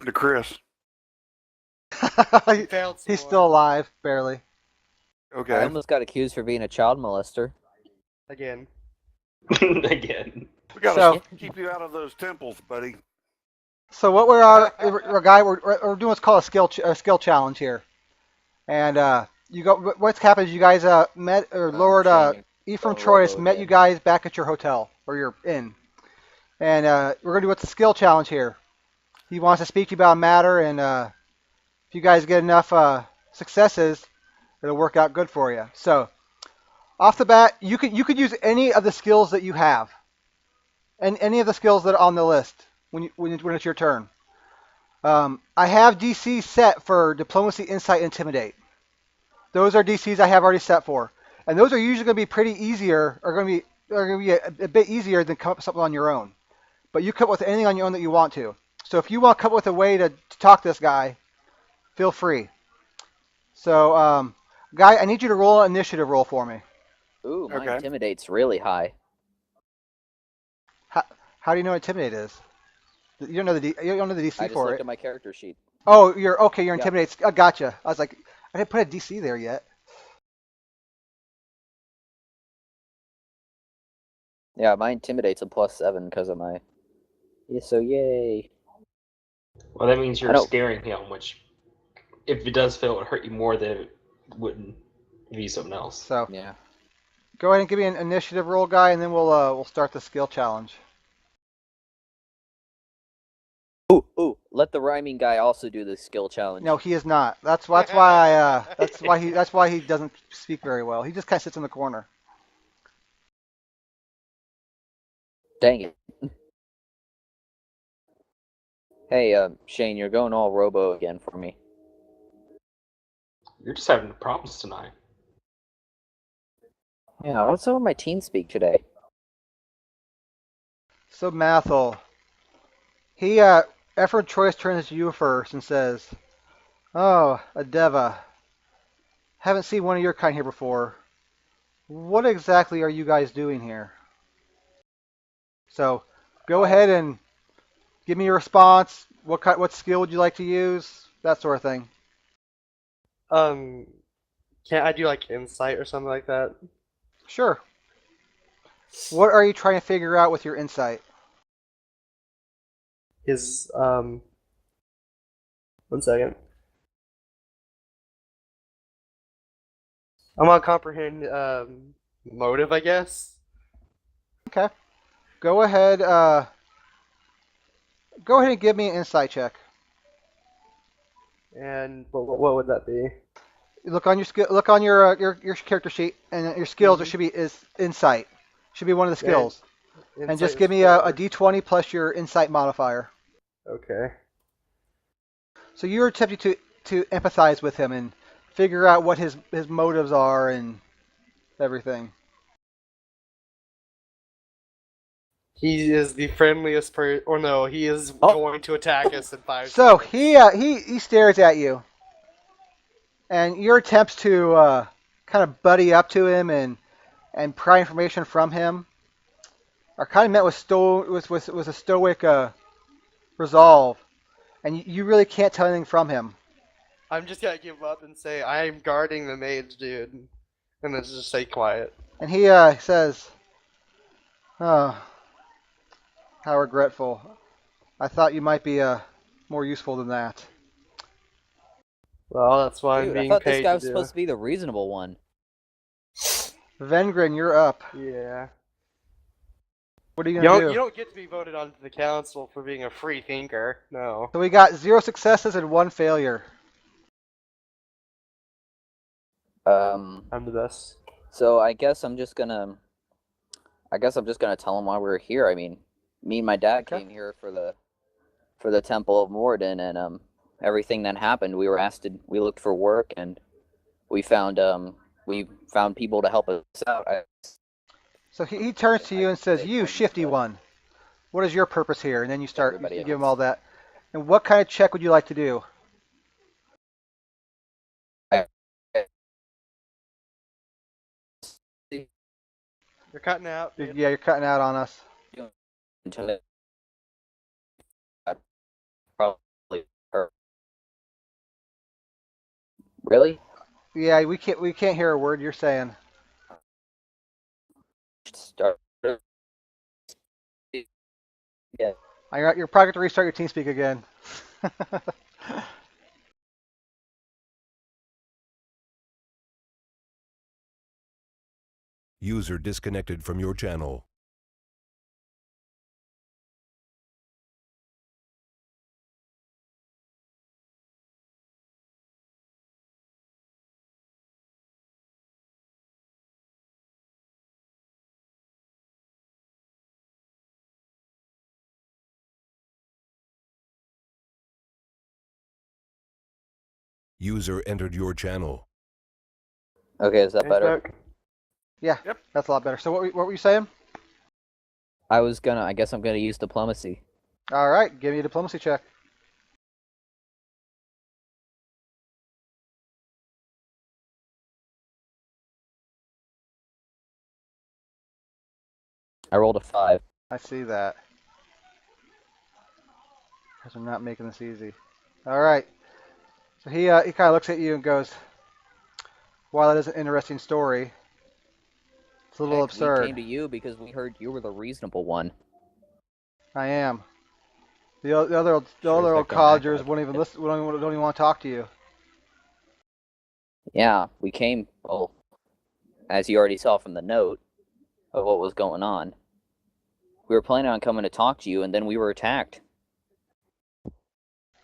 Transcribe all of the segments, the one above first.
to Chris? He failed some He's more. still alive, barely. I Okay. almost got accused for being a child molester. Again. Again. We got to So- keep you out of those temples, buddy. So what we're doing what's called a skill challenge here, and what's happened is you guys met or Lord Shane, Ephraim going Troyes robo met again. you guys back at your hotel or your inn, and we're gonna do what's the skill challenge here. He wants to speak to you about a matter, and if you guys get enough successes, it'll work out good for you. So off the bat, you could use any of the skills that you have, and any of the skills that are on the list when it's your turn. I have DC set for diplomacy, insight, intimidate. Those are DCs I have already set for, and those are usually going to be pretty easier, or going to be a bit easier than come up with something on your own. But you come up with anything on your own that you want to. So if you want to come up with a way to talk to this guy, feel free. So, guy, I need you to roll an initiative roll for me. Ooh, my Okay. intimidate's really high. How do you know what intimidate is? You don't know you don't know the DC I just for looked it. at my character sheet. Oh, you're okay. You're Yeah. intimidates. I gotcha. I was like, I didn't put a DC there yet. Yeah, my intimidate's a +7 because of my. Yeah, so yay. Well, that means I you're don't- scaring him, which, if it does fail, it would hurt you more than it would be something else. So Yeah. go ahead and give me an initiative roll, guy, and then we'll start the skill challenge. Ooh, let the rhyming guy also do the skill challenge. No, he is not. That's why that's why he doesn't speak very well. He just kind of sits in the corner. Dang it. Hey, Shane, you're going all robo again for me. You're just having problems tonight. Yeah, what's up with my team speak today? So Mathel, Efren Choice turns to you first and says, "Oh, a Deva. Haven't seen one of your kind here before. What exactly are you guys doing here?" So go ahead and give me your response. What skill would you like to use? That sort of thing. Can't I do like insight or something like that? Sure. What are you trying to figure out with your insight? His 1 second. I'm gonna comprehend motive, I guess. Okay. Go ahead. Go ahead and give me an insight check. And what would that be? Look on your skill. Look on your character sheet, and your skills. There should be is insight. Should be one of the Yeah, skills. And Insight just is give me a 4. D20 plus your insight modifier. Okay. So you're attempting to empathize with him and figure out what his motives are and everything. He is the friendliest person, or no, he is Oh. going to attack us in 5 So seconds. he stares at you, and your attempts to kind of buddy up to him and pry information from him are kind of met with a stoic resolve, and you really can't tell anything from him. I'm just gonna give up and say I am guarding the mage, dude, and then just stay quiet. And he says, "Oh, how regretful. I thought you might be more useful than that." Well, that's why I'm Dude, I being thought this paid guy to was do. supposed to be the reasonable one. Vengrin, you're up. Yeah. What are you You gonna don't, do? you don't get to be voted onto the council for being a free thinker. No. So we got 0 successes and 1 failure. I'm the best. So I guess I'm just gonna tell him why we're here. I mean, me and my dad Okay. came here for the Temple of Moradin, and everything that happened, we looked for work, and we found people to help us out. So he turns to you and says, "You shifty one, what is your purpose here?" And then you Everybody give him else. all that. And what kind of check would you like to do? You're cutting out. Dude. Yeah, you're cutting out on us. Probably Really? Yeah, we can't hear a word you're saying. Start. Yeah. You're probably going to restart your TeamSpeak again. User disconnected from your channel. User entered your channel. Okay, is that Hey, better? Chuck. Yeah, Yep. that's a lot better. So what were you saying? I guess I'm gonna use diplomacy. All right, give me a diplomacy check. I rolled a 5. I see that. Because I'm not making this easy. All right. So he kind of looks at you and goes, "While that is an interesting story, it's a little Heck, we absurd." came to you because we heard you were the reasonable one. I am. The Sure as other old heck don't act collegers like won't even it. listen. Don't even want to talk to you. Yeah, we came, well, as you already saw from the note of what was going on. We were planning on coming to talk to you, and then we were attacked.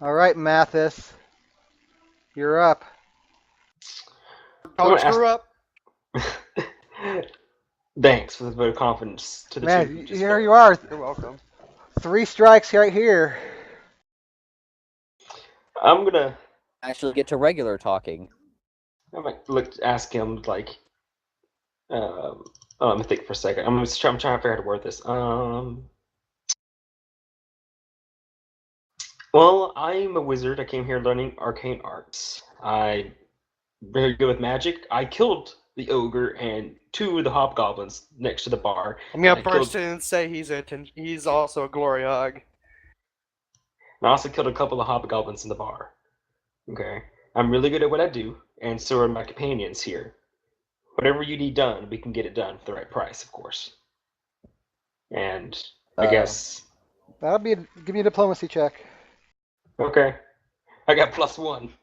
All right, Mathis, you're up. I'm Don't gonna screw up. Thanks for the vote of confidence to the two who Man, just here failed. you are. You're welcome. 3 strikes right here. I'm gonna Actually, get to regular talking. I might ask him like let me think for a second. I'm trying to figure out how to word this. Well, I'm a wizard. I came here learning arcane arts. I'm very good with magic. I killed the ogre and 2 of the hobgoblins next to the bar. I'm gonna I burst killed, in and say he's also a glory hog. and I also killed a couple of hobgoblins in the bar. Okay, I'm really good at what I do, and so are my companions here. Whatever you need done, we can get it done for the right price, of course. And I Uh, guess Give me a diplomacy check. okay, I got +1.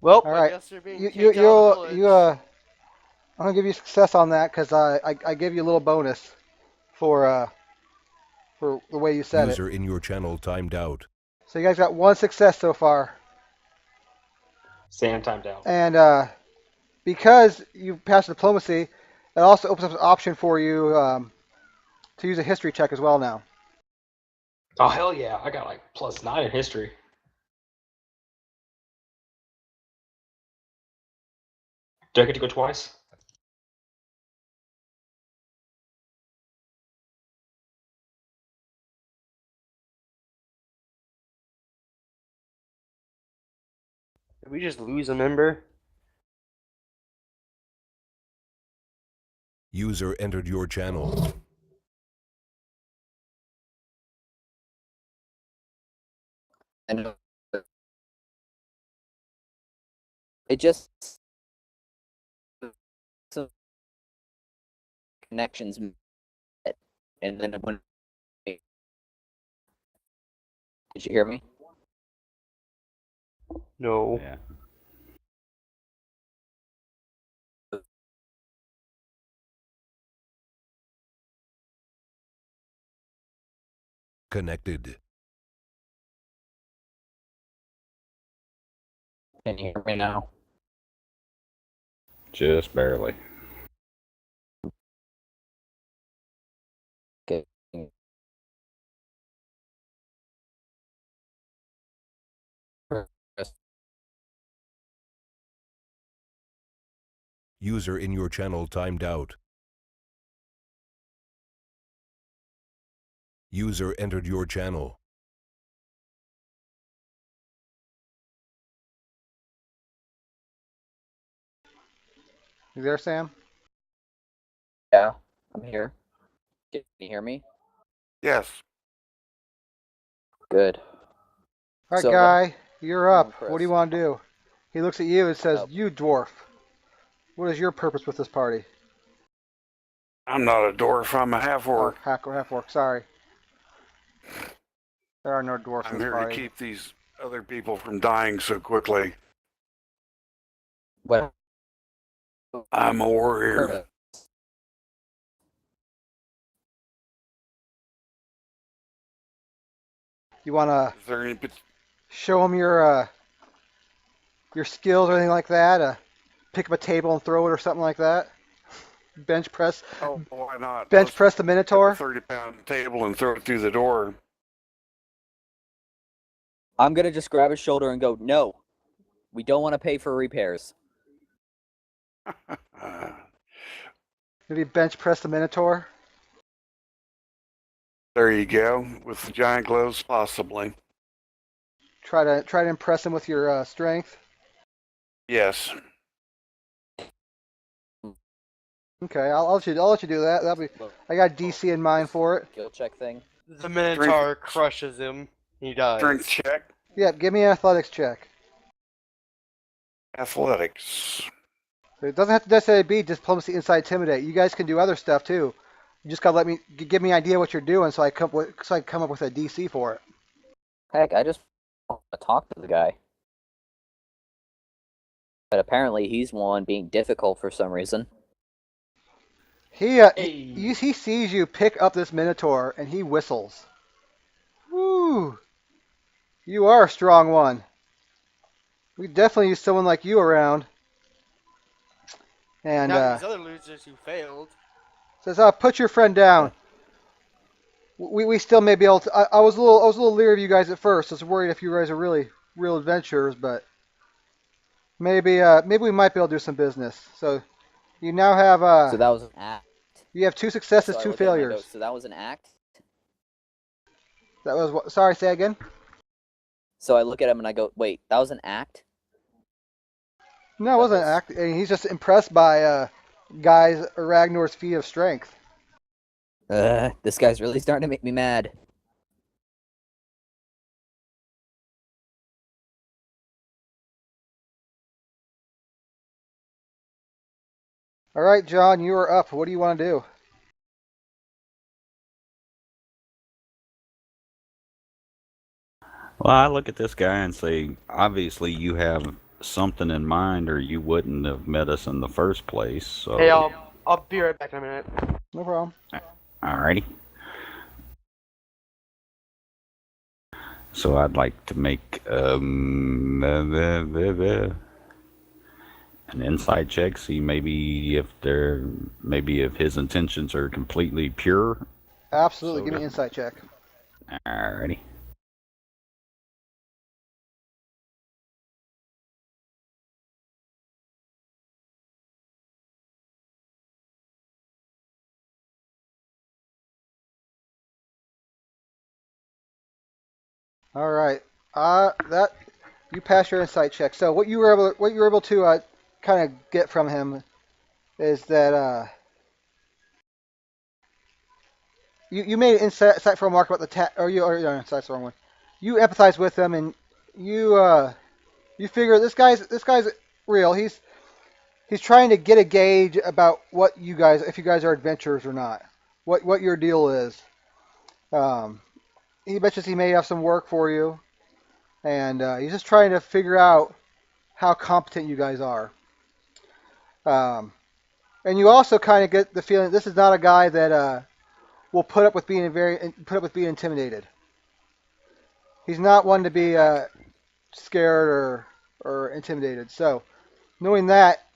Well, All I right. guess you're being You kicked out of the you village. I'm gonna give you success on that because I gave you a little bonus for the way you said it. User in your channel timed out. So you guys got 1 success so far, Sam timed out. and because you passed diplomacy, it also opens up an option for you to use a history check as well now. Oh hell yeah! I got like +9 in history. Do I get to go twice? Did we just lose a member? User entered your channel. and it just some connections met, and then it went. Did you hear me? No. Yeah. Connected. Can you hear me now? Just barely. Okay. User in your channel timed out. User entered your channel. You there, Sam? Yeah, I'm here. Can you hear me? Yes. Good. All right, So, guy, you're Come on, up. What do Chris. you want to do? He looks at you and says, Oh. "You dwarf. What is your purpose with this party?" I'm not a dwarf. I'm a half orc. Oh, half orc. Sorry. There are no dwarfs in I'm this here to party. keep these other people from dying so quickly. What? I'm a warrior. You want to Is there any? show him your skills or anything like that? Pick up a table and throw it or something like that? Bench press. Oh, why not? Bench Let's press the get Minotaur. the 30-pound table and throw it through the door. I'm gonna just grab his shoulder and go, no. We don't want to pay for repairs. Maybe bench press the Minotaur. There you go. With the giant gloves, possibly. Try to impress him with your strength. Yes. Okay, I'll let you do that. That'll be. I got DC in mind for it. Skill check thing. The Minotaur crushes him. He dies. Strength check. Yeah, give me an athletics check. Athletics. It doesn't have to necessarily be diplomacy, insight, intimidate. You guys can do other stuff too. You just gotta give me an idea what you're doing, so I come up with a DC for it. Heck, I just want to talk to the guy. But apparently he's one being difficult for some reason. He sees you pick up this Minotaur and he whistles. Woo! You are a strong one. We definitely use someone like you around. And Now these other losers who failed. says, "Put your friend down." We still may be able to. I was a little leery of you guys at first. I was worried if you guys are really real adventurers, but maybe we might be able to do some business. So you now have So that was an act. you have 2 successes, So I 2 look at him and I go, failures. so that was an act? That was what? Sorry, say again. So I look at him and I go, wait, that was an act? No, it wasn't an act. He's just impressed by guys Ragnar's feat of strength. This guy's really starting to make me mad. All right, John, you are up. What do you want to do? Well, I look at this guy and say, obviously you have something in mind or you wouldn't have met us in the first place. So, Hey, I'll be right back in a minute. No problem. alrighty. So I'd like to make an insight check, see maybe if his intentions are completely pure. Absolutely. Give me an insight check. Alrighty. All right. That you pass your insight check. So what you were able to kind of get from him is that you made an insightful remark about no, insight's the wrong one. You empathize with him and you figure this guy's real. He's trying to get a gauge about what you guys, if you guys are adventurers or not, what your deal is. He mentions he may have some work for you, and he's just trying to figure out how competent you guys are. And you also kind of get the feeling this is not a guy that will put up with being intimidated. He's not one to be scared or intimidated. So, knowing that,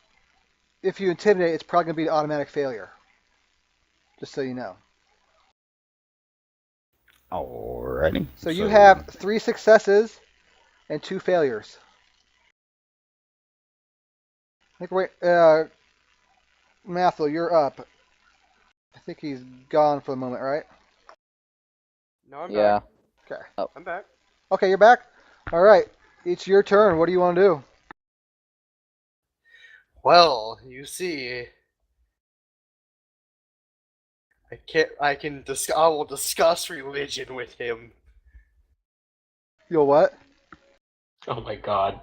if you intimidate, it's probably going to be an automatic failure. Just so you know. Alrighty. So you have 3 successes and 2 failures. I think Matthew, you're up. I think he's gone for the moment, right? No, I'm Yeah. back. Okay. I'm back. Okay, you're back? All right. It's your turn. What do you want to do? Well, you see, I will discuss religion with him. You'll what? Oh my god.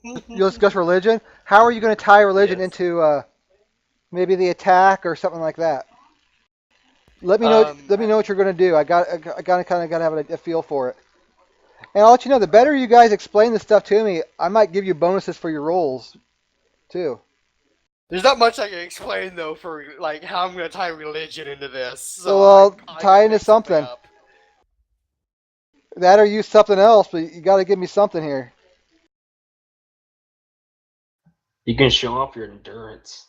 You'll discuss religion? How are you going to tie religion Yes. into maybe the attack or something like that? Let me know. Let me know what you're going to do. I got to kind of got to have a feel for it. And I'll let you know. The better you guys explain this stuff to me, I might give you bonuses for your rolls, too. There's not much I can explain though for like how I'm gonna tie religion into this. So Well, I'm tie gonna into make something something. up. That or use something else, but you got to give me something here. You can show off your endurance.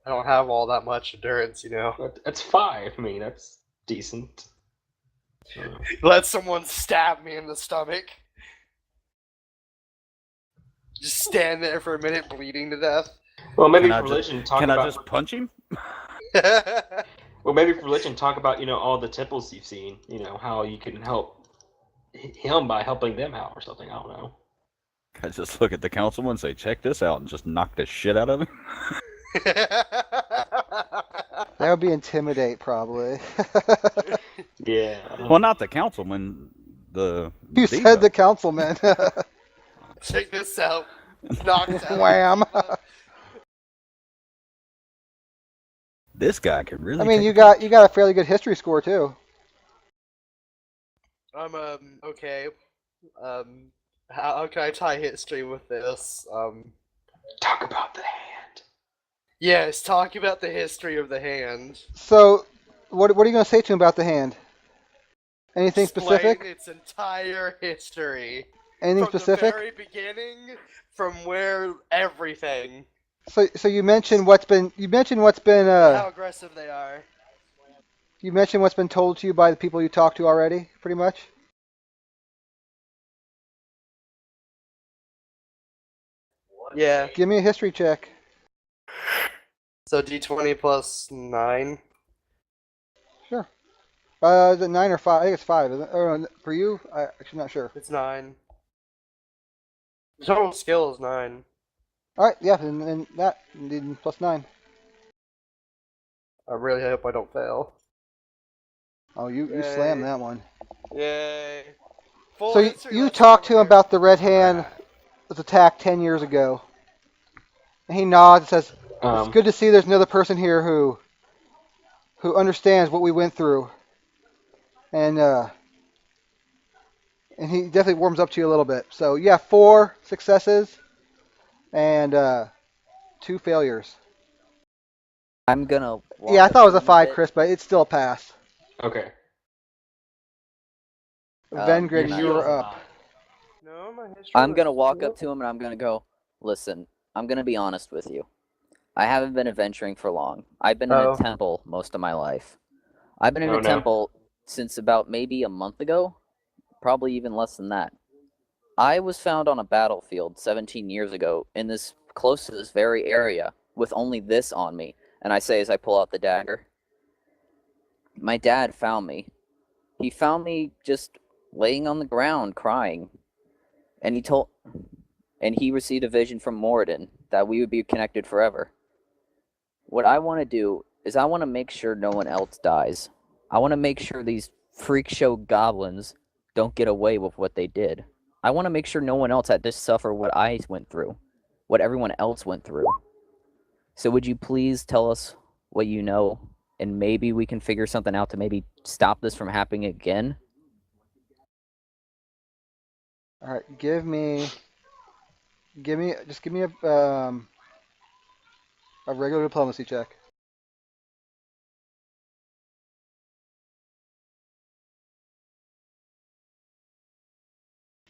I don't have all that much endurance, you know. That's 5. I mean, that's decent. Let someone stab me in the stomach. Just stand there for a minute, bleeding to death. Well, maybe Can I for religion, talk Can I about. just punch him? Well, maybe for religion, talk about all the temples you've seen. How you can help him by helping them out or something. I don't know. I just look at the councilman and say, "Check this out," and just knock the shit out of him. That would be intimidate, probably. Yeah. Well, not the councilman. The You diva. said the councilman. Check this out. Knocked out. Wham. This guy can really. I mean, take you a got punch. a fairly good history score too. Okay. How can I tie history with this? Talk about the hand. Yes, talk about the history of the hand. So, what are you going to say to him about the hand? Anything Explain specific? its entire history. Anything From specific? the very beginning, from where everything. So you mentioned what's been How aggressive they are. you mentioned what's been told to you by the people you talked to already, pretty much. Yeah. Give me a history check. So D20 plus 9. Sure. Is it 9 or 5? I think it's 5. Isn't it? Or, for you, I'm actually not sure. It's 9. Total skill is 9. All right, yeah, and that indeed plus 9. I really hope I don't fail. Oh, you Yay. slammed that one. Yay. Full So history you lesson talked to over him here. about the red hand was attacked 10 years ago. And he nods and says, "It's good to see there's another person here who understands what we went through." And he definitely warms up to you a little bit. So yeah, 4 successes and 2 failures. I'm gonna. walk Yeah, I up thought it was to a him 5, bit. Chris, but it's still a pass. Okay. Vengrid, and you are up. No, my history I'm was gonna walk cool. up to him and I'm gonna go, listen, I'm gonna be honest with you. I haven't been adventuring for long. I've been in Oh. a temple most of my life. I've been in Oh, a no. temple since about maybe a month ago, probably even less than that. I was found on a battlefield 17 years ago in this close to this very area with only this on me. And I say as I pull out the dagger, my dad found me. He found me just laying on the ground crying. And he received a vision from Moradin that we would be connected forever. What I want to do is I want to make sure no one else dies. I want to make sure these freak show goblins don't get away with what they did. I want to make sure no one else had to suffer what I went through, what everyone else went through. So would you please tell us what you know, and maybe we can figure something out to maybe stop this from happening again? All right, give me a regular diplomacy check.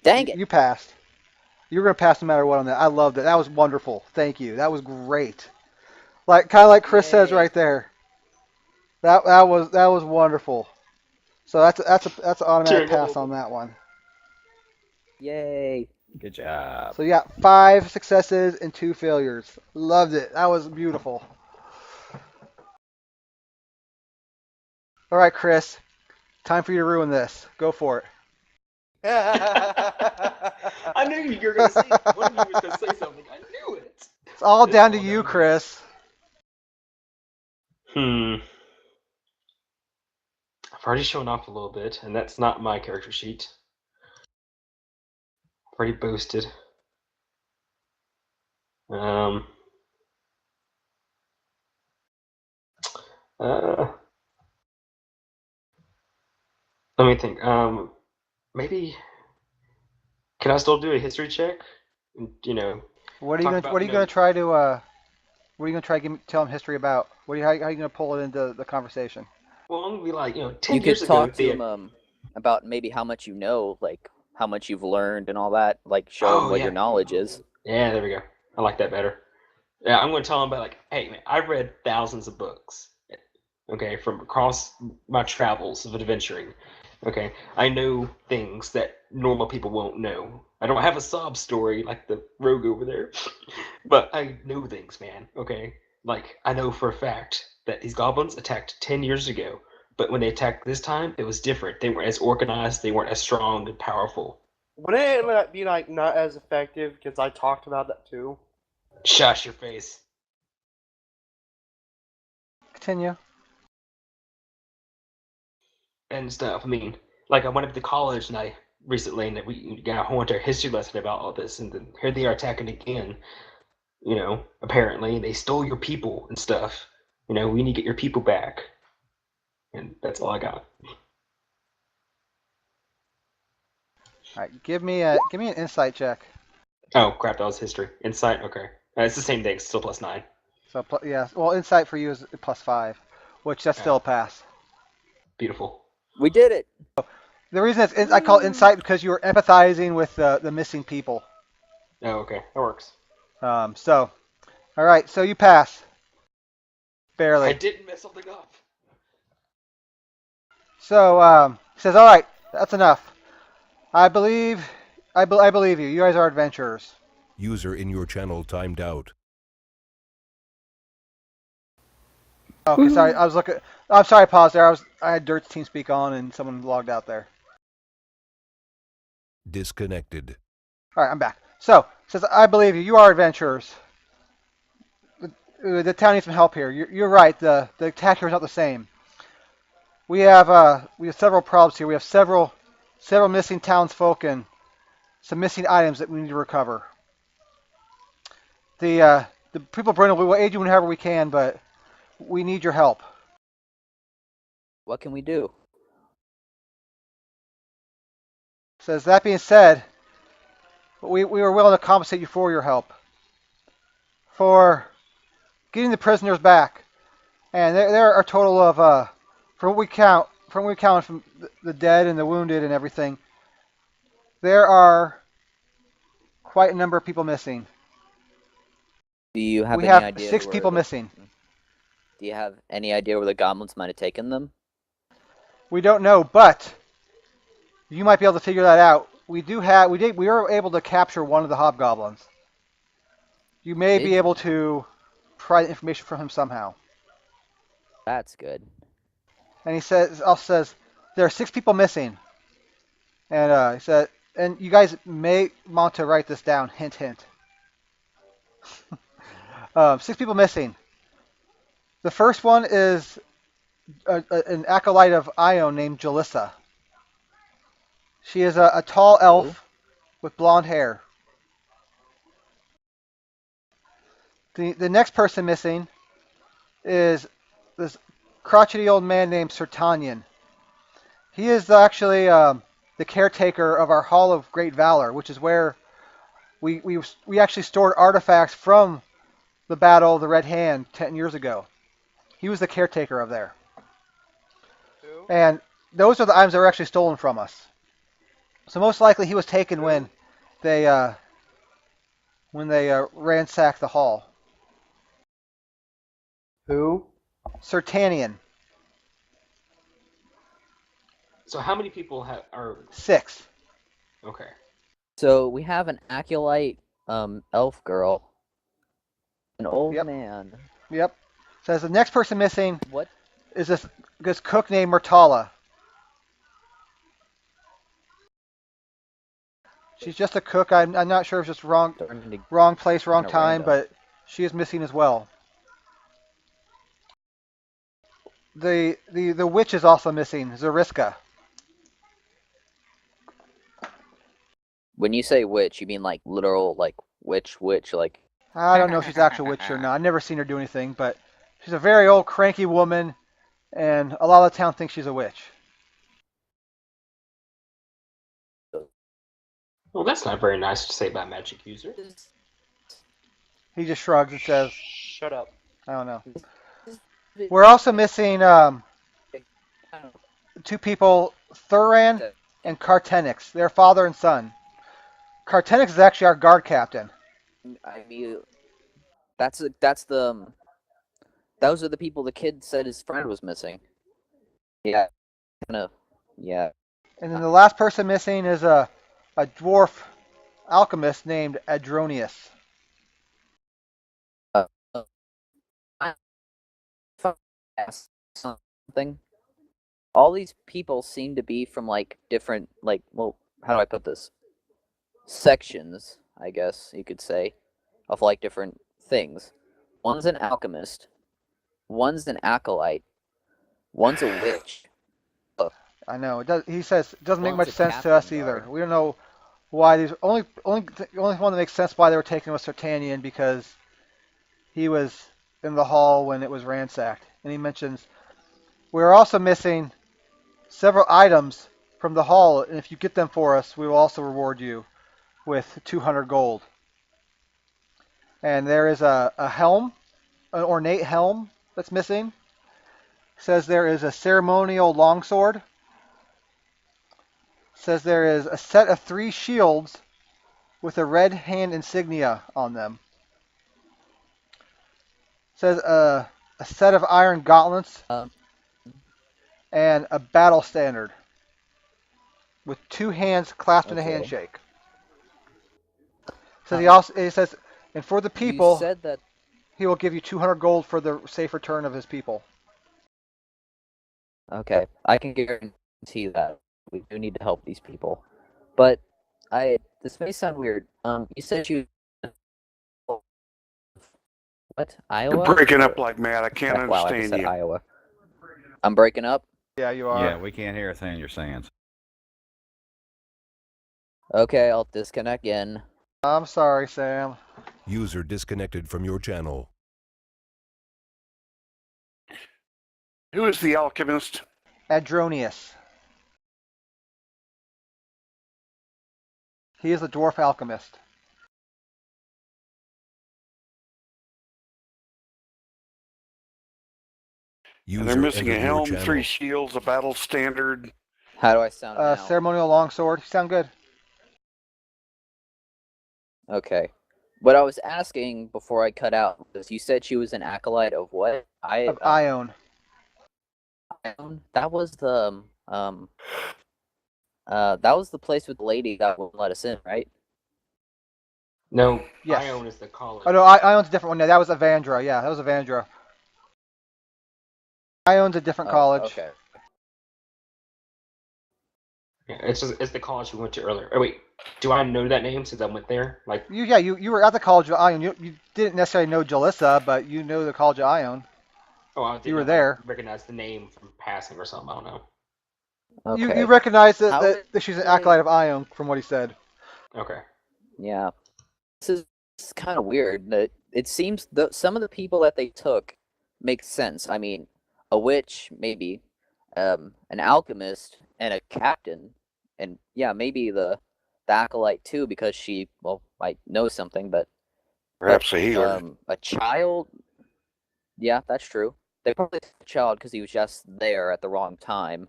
Dang it! You passed. You were gonna pass no matter what on that. I loved it. That was wonderful. Thank you. That was great. Kind of like Chris says Yay. right there. That was wonderful. So that's an automatic pass on that one. Yay! Good job. So yeah, 5 successes and 2 failures. Loved it. That was beautiful. All right, Chris. Time for you to ruin this. Go for it. I knew you were going to say one of you was going to say something. I knew it. It's all down to you, Chris. I've already shown off a little bit, and that's not my character sheet. I've already boasted. Um, let me think. Maybe can I still do a history check? You know, What are you talk gonna about, What are you gonna try to What are you gonna try to tell him history about? How are you gonna pull it into the conversation? Well, I'm gonna be like, 10 You years could ago, talk to him about maybe how much you know, like how much you've learned and all that, like show him Oh what your yeah, knowledge is. yeah. There we go. I like that better. Yeah, I'm gonna tell him about like, hey man, I've read thousands of books. Okay, from across my travels of adventuring. Okay, I know things that normal people won't know. I don't have a sob story like the rogue over there, but I know things, man. Okay, like I know for a fact that these goblins attacked 10 years ago, but when they attacked this time, it was different. They weren't as organized, they weren't as strong and powerful. Wouldn't it be like not as effective because I talked about that too? Shush your face. Continue. And stuff. I mean, like I went up to college and I recently and we got a whole entire history lesson about all this, and then here they are attacking again. Apparently they stole your people and stuff. We need to get your people back, and that's all I got. All right, give me an insight check. Oh crap, that was history. Insight. Okay, it's the same thing. Still +9. So yeah, well, insight for you is +5, which that's still a pass. Beautiful. We did it. The reason I call it insight because you were empathizing with the missing people. Oh, okay, that works. So, all right, so you pass. Barely. I didn't mess something up. So he says, "All right, that's enough. I believe you. You guys are adventurers." User in your channel timed out. Okay, sorry. I'm sorry. Pause there. I had Dirt's TeamSpeak on and someone logged out there. Disconnected. All right, I'm back. So it says, "I believe you. You are adventurers. The town needs some help here. You're right. The attack here is not the same. We have several problems here. We have several missing townsfolk and some missing items that we need to recover. The people of Brindle, we will aid you whenever we can, but we need your help." What can we do? Says, "That being said, we are willing to compensate you for your help, for getting the prisoners back. And there are a total of, from what we count from the dead and the wounded and everything, there are quite a number of people missing. Do you have We any have idea 6 where people missing. Do you have any idea where the goblins might have taken them? We don't know, but you might be able to figure that out. We were able to capture one of the hobgoblins. You may Did be you? able to pry the information from him somehow." That's good. And he says there are 6 people missing. And he said, and you guys may want to write this down. Hint, hint. 6 people missing. The first one is an acolyte of Ion named Jalissa. She is a tall elf with blonde hair. The next person missing is this crotchety old man named Sertanian. He is actually the caretaker of our Hall of Great Valor, which is where we actually stored artifacts from the Battle of the Red Hand 10 years ago. He was the caretaker of there. Who? And those are the items that were actually stolen from us. So most likely he was taken when they ransacked the hall. Who? Sertanian. So how many people are 6. okay? So we have an acolyte elf girl, an old Yep. man. Yep. Says the next person missing What? is this cook named Murtala. She's just a cook. I'm not sure if it's just wrong place, wrong time, random. but she is missing as well. the witch is also missing, Zariska. When you say witch, you mean like literal like witch, like I don't know if she's an actual witch or not. I've never seen her do anything, but she's a very old, cranky woman, and a lot of the town thinks she's a witch. Well, that's not very nice to say about magic user. He just shrugs and says, Shut up. I don't know. We're also missing two people, Thuran and Cartenix. They're father and son. Cartenix is actually our guard captain. I mean, that's the those are the people the kid said his friend was missing. Yeah, yeah. And then the last person missing is a dwarf alchemist named Adronius. Something. All these people seem to be from like different, like, well, how do I put this? Sections, I guess you could say, of like different things. One's an alchemist, one's an acolyte, one's a witch. I know. He says it doesn't make One's much a sense to captain us either. guard. We don't know why these. The only one that makes sense why they were taken was Sertanian because he was in the hall when it was ransacked. And he mentions we're also missing several items from the hall, and if you get them for us, we will also reward you with 200 gold. And there is a helm, an ornate helm that's missing. Says there is a ceremonial longsword. Says there is a set of 3 shields with a red hand insignia on them. Says a set of iron gauntlets and a battle standard with 2 hands clasped in a Okay. handshake. So he says, and for the people, You said that. he will give you 200 gold for the safe return of his people. Okay, I can guarantee that we do need to help these people, but this may sound weird. You said you what Iowa? You're breaking up like mad. I can't Wow, I just understand said you. Iowa. I'm breaking up. Yeah, you are. Yeah, we can't hear a thing you're saying. Okay, I'll disconnect again. I'm sorry, Sam. User disconnected from your channel. Who is the alchemist? Adronius. He is a dwarf alchemist. User And they're missing a entered your helm, channel. 3 shields, a battle standard. How do I sound now? Ceremonial longsword. You sound good. Okay. What I was asking before I cut out was you said she was an acolyte of what? Of Ione. That was the that was the place with the lady that wouldn't let us in, right? No, Yes. Ione is the college. Oh no, Ione's a different one. No, that was Avandra. Yeah, that was Avandra. Ione's a different college. Okay. Yeah, it's the college we went to earlier. Oh wait, do I know that name since I went there? Like, You were at the College of Ione. You didn't necessarily know Jalissa, but you know the College of Ione. oh, I didn't You were know, there. I recognized the name from passing or something. I don't know. Okay. You recognize How that she's an acolyte of Ione from what he said. Okay. Yeah. This is kind of weird. It seems that some of the people that they took make sense. I mean, a witch, maybe, an alchemist, and a captain, and yeah, maybe the acolyte too, because she might know something. But Perhaps a healer. a child. Yeah, that's true. They probably took the child because he was just there at the wrong time.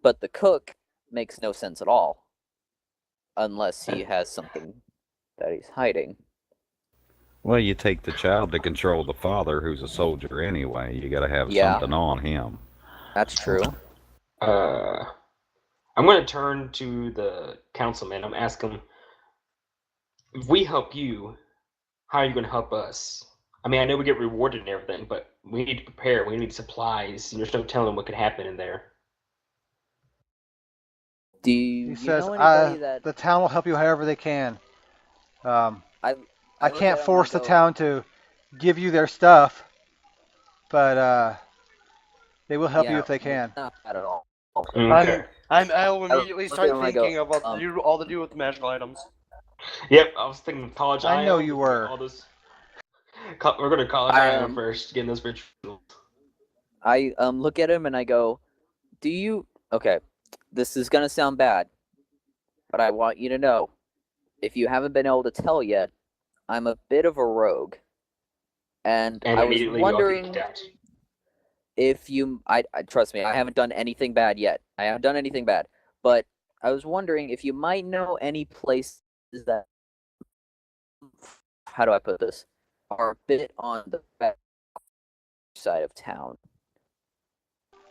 But the cook makes no sense at all, unless he has something that he's hiding. Well, you take the child to control the father, who's a soldier anyway. You got to have something on him. That's true. I'm going to turn to the councilman. I'm asking him, if we help you, how are you going to help us? I mean, I know we get rewarded and everything, but we need to prepare. We need supplies. There's no telling what could happen in there. Do He you says, know anybody that the town will help you however they can. I look can't at him force and the go, town to give you their stuff, but They will help you Yeah, if they can. not bad at all. Okay. I'll immediately look start at him and I thinking go, about all to do with the magical items. Yep, I was thinking college I know IO. you we can get were. all those. We're going to college IO first, getting those rituals. I look at him and I go, "Do you?" Okay, this is gonna sound bad, but I want you to know, if you haven't been able to tell yet, I'm a bit of a rogue, and And I was immediately you all get wondering kicked out. if you. I trust me, I haven't done anything bad yet. I haven't done anything bad, but I was wondering if you might know any places that. How do I put this? Are a bit on the back side of town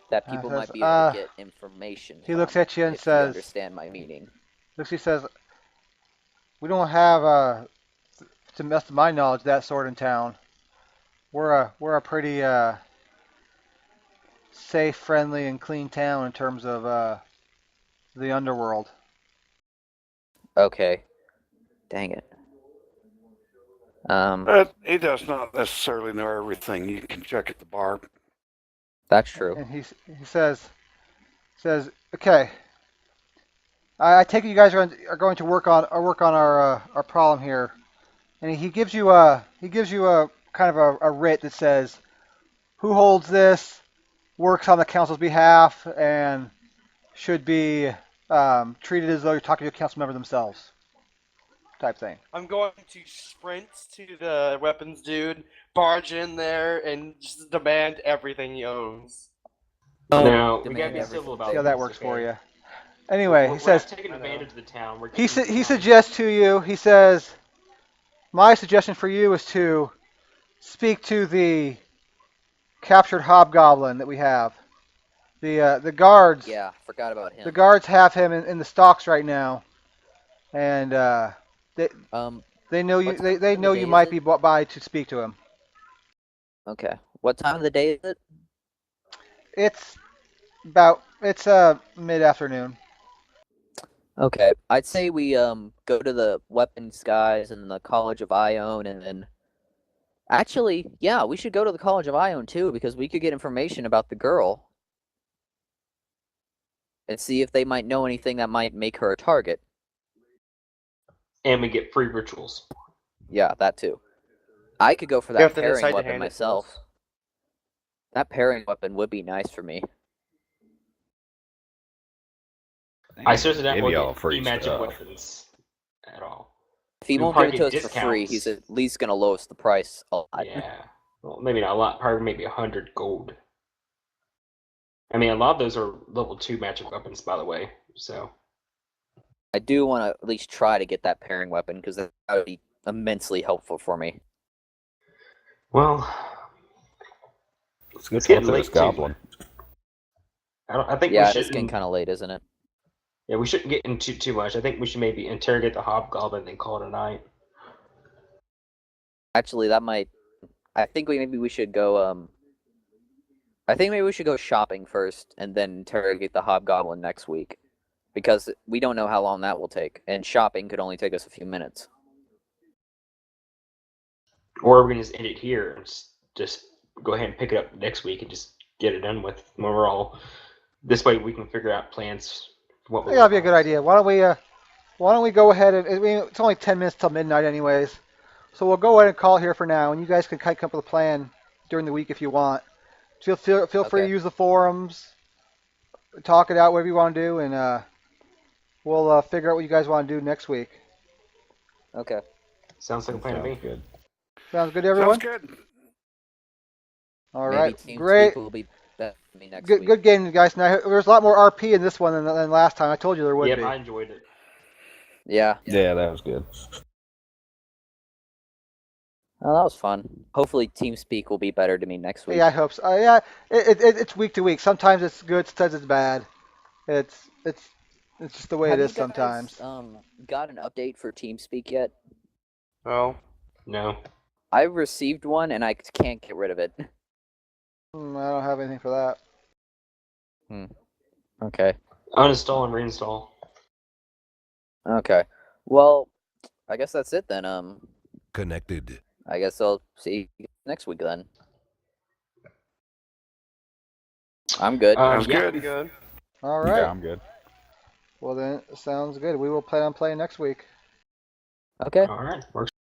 that people might be able to get information He from, looks at you and if you says, understand my meaning. he says, we don't have, to the best of my knowledge, that sort in town. We're a pretty safe, friendly, and clean town in terms of the underworld. Okay. Dang it. But he does not necessarily know everything. You can check at the bar. That's true. And he says, okay. I take it you guys are going to work on our problem here, and he gives you a kind of a writ that says, who holds this, works on the council's behalf, and should be treated as though you're talking to a council member themselves, type thing. I'm going to sprint to the weapons dude, barge in there, and just demand everything he owns. Now, we demand gotta be everything. civil about See how this, that works for okay? you. Anyway, We're he says, not taking advantage of the town. We're he keeping the town. suggests to you, he says, my suggestion for you is to speak to the captured hobgoblin that we have. The guards. Yeah, forgot about him. The guards have him in the stocks right now, and they know you. what time They of the know day you is might it? be brought by to speak to him. Okay. What time of the day is it? It's mid afternoon. Okay. I'd say we go to the weapons guys and the College of Ione, and then actually, yeah, we should go to the College of Ione too, because we could get information about the girl and see if they might know anything that might make her a target. And we get free rituals. Yeah, that too. I could go for You have that to decide pairing to weapon hand it to us. myself. That pairing weapon would be nice for me. I seriously don't Give want y'all to free get magic stuff. weapons at all. If he We'll won't give probably it to us get for free, discounts. he's at least gonna lower us the price a lot. Yeah. Well, maybe not a lot. Probably maybe 100 gold. I mean, a lot of those are level 2 magic weapons, by the way. So. I do want to at least try to get that pairing weapon because that would be immensely helpful for me. Well, Let's go it's talk getting to late this goblin. too. I think Yeah, we it is shouldn't. getting kind of late, isn't it? Yeah, we shouldn't get into too much. I think we should maybe interrogate the hobgoblin and then call it a night. Actually, that might. I think maybe we should go. I think maybe we should go shopping first and then interrogate the hobgoblin next week, because we don't know how long that will take, and shopping could only take us a few minutes. Or we can just end it here and just go ahead and pick it up next week and just get it done with when we're all. This way we can figure out plans. For what I think that'd be a good idea. Why don't we go ahead and it's only 10 minutes till midnight anyways, so we'll go ahead and call here for now, and you guys can kind of come up with a plan during the week if you want. Feel free to Okay. use the forums, talk it out, whatever you want to do, and we'll figure out what you guys want to do next week. Okay. Sounds like a plan to me. Sounds good. Sounds good to everyone? Sounds good. All Maybe right, TeamSpeak great. will be better for me next Good, week. good game, guys. Now, there's a lot more RP in this one than last time. I told you there would Yep, be. I enjoyed it. Yeah. Yeah, that was good. Oh, that was fun. Hopefully, TeamSpeak will be better to me next week. Yeah, I hope so. Yeah, it's week to week. Sometimes it's good, sometimes it's bad. It's just the way Have it you is sometimes. guys, got an update for TeamSpeak yet? Oh. No. I received one and I can't get rid of it. I don't have anything for that. Okay. Uninstall and reinstall. Okay. Well, I guess that's it then. Connected. I guess I'll see you next week then. I'm good. Sounds yeah. good. Good. All right. Yeah, I'm good. Well then, sounds good. We will plan on playing next week. Okay. All right. Works